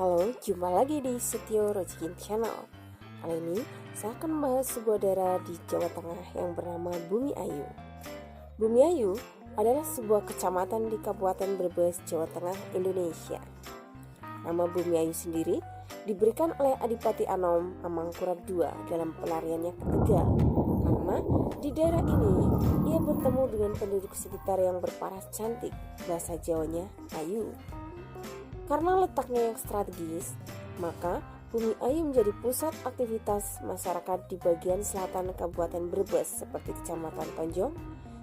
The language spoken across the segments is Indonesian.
Halo, jumpa lagi di Setio Rojikin Channel. Kali ini saya akan membahas sebuah daerah di Jawa Tengah yang bernama Bumi Ayu. Bumi Ayu adalah sebuah kecamatan di Kabupaten Brebes, Jawa Tengah, Indonesia. Nama Bumi Ayu sendiri diberikan oleh Adipati Anom Amangkurat II dalam pelariannya ketiga, karena di daerah ini ia bertemu dengan penduduk sekitar yang berparas cantik, bahasa Jawanya Ayu. Karena letaknya yang strategis, maka Bumi Ayu menjadi pusat aktivitas masyarakat di bagian selatan Kabupaten Brebes seperti Kecamatan Tonjong,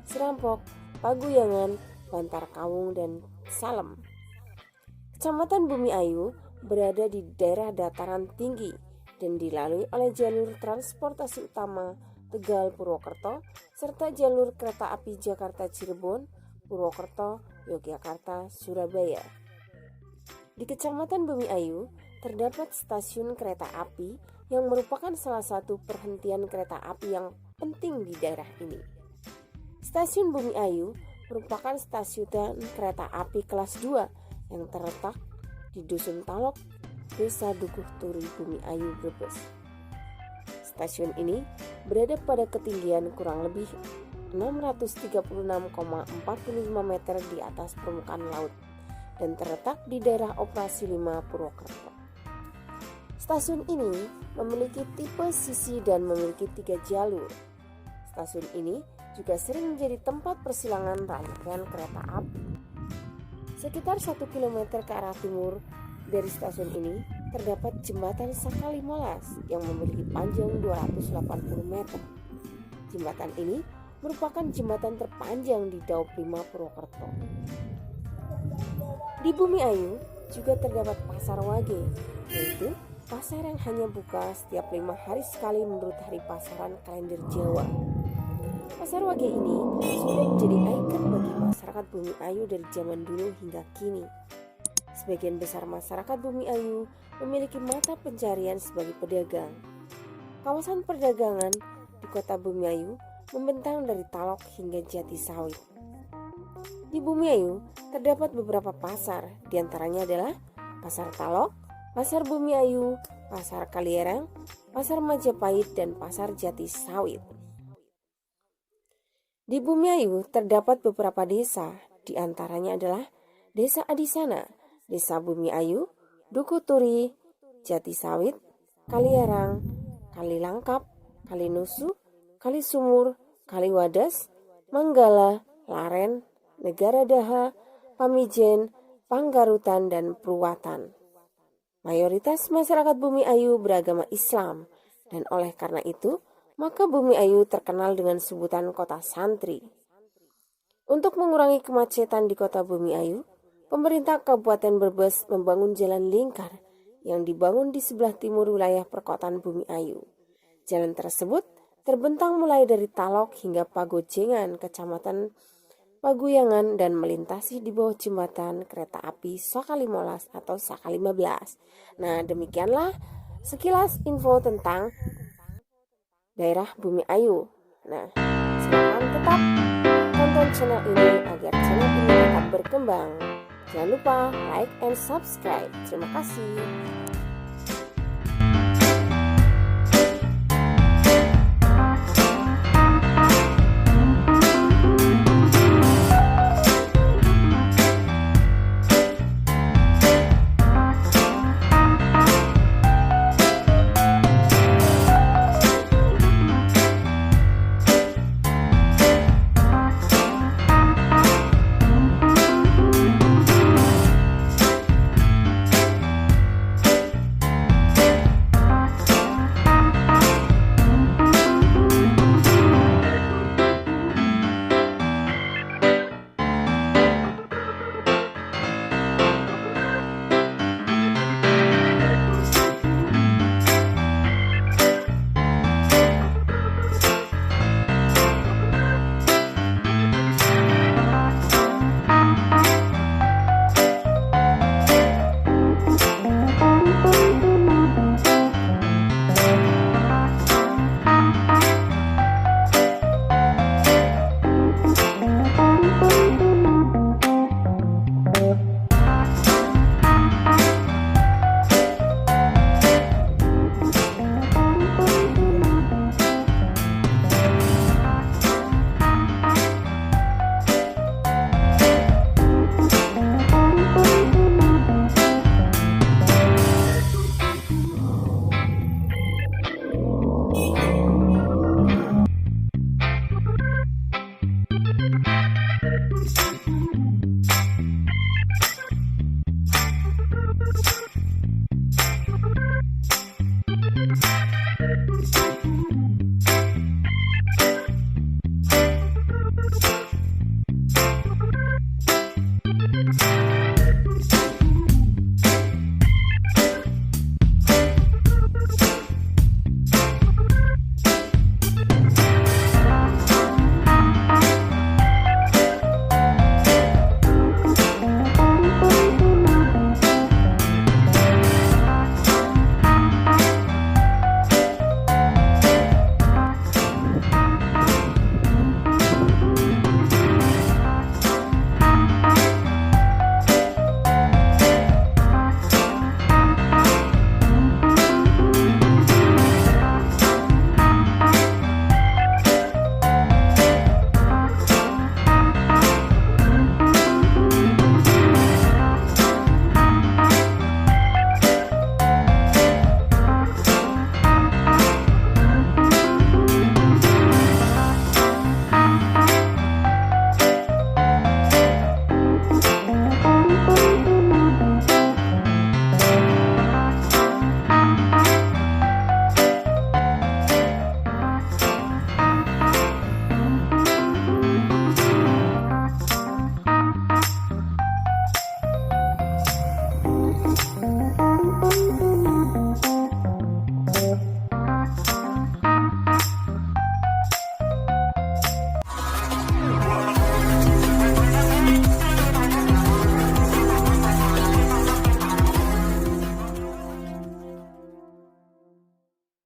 Serampok, Paguyangan, Bantar Kawung, dan Salem. Kecamatan Bumi Ayu berada di daerah dataran tinggi dan dilalui oleh jalur transportasi utama Tegal Purwokerto serta jalur kereta api Jakarta Cirebon, Purwokerto, Yogyakarta, Surabaya. Di Kecamatan Bumi Ayu terdapat stasiun kereta api yang merupakan salah satu perhentian kereta api yang penting di daerah ini. Stasiun Bumi Ayu merupakan stasiun kereta api kelas 2 yang terletak di Dusun Talok, Desa Dukuh Turi, Bumi Ayu, Brebes. Stasiun ini berada pada ketinggian kurang lebih 636,45 meter di atas permukaan laut dan terletak di daerah operasi 5 Purwokerto. Stasiun ini memiliki tipe sisi dan memiliki 3 jalur. Stasiun ini juga sering menjadi tempat persilangan rangkaian kereta api. Sekitar 1 km ke arah timur dari stasiun ini terdapat jembatan Sakali Molas yang memiliki panjang 280 meter. Jembatan ini merupakan jembatan terpanjang di Daup 5 Purwokerto. Di Bumi Ayu juga terdapat Pasar Wage, yaitu pasar yang hanya buka setiap 5 hari sekali menurut hari pasaran kalender Jawa. Pasar Wage ini sudah menjadi ikon bagi masyarakat Bumi Ayu dari zaman dulu hingga kini. Sebagian besar masyarakat Bumi Ayu memiliki mata pencarian sebagai pedagang. Kawasan perdagangan di kota Bumi Ayu membentang dari Talok hingga Jatisawit. Di Bumi Ayu terdapat beberapa pasar, diantaranya adalah Pasar Talok, Pasar Bumi Ayu, Pasar Kalierang, Pasar Majapahit, dan Pasar Jatisawit. Di Bumi Ayu terdapat beberapa desa, diantaranya adalah Desa Adisana, Desa Bumi Ayu, Dukuh Turi, Jatisawit, Kalierang, Kalilangkap, Kalinusu, Kalisumur, Kaliwadas, Manggala, Laren, Negara Daha, Pamijen, Panggarutan, dan Pruwatan. Mayoritas masyarakat Bumi Ayu beragama Islam, dan oleh karena itu, maka Bumi Ayu terkenal dengan sebutan kota santri. Untuk mengurangi kemacetan di kota Bumi Ayu, pemerintah Kabupaten Brebes membangun jalan lingkar yang dibangun di sebelah timur wilayah perkotaan Bumi Ayu. Jalan tersebut terbentang mulai dari Talok hingga Pagojengan, Kecamatan Paguyangan, dan melintasi di bawah jembatan kereta api Sakali Molas atau Sakali 15. Nah, demikianlah sekilas info tentang daerah Bumi Ayu. Nah, silakan tetap tonton channel ini agar channel ini tetap berkembang. Jangan lupa like and subscribe. Terima kasih.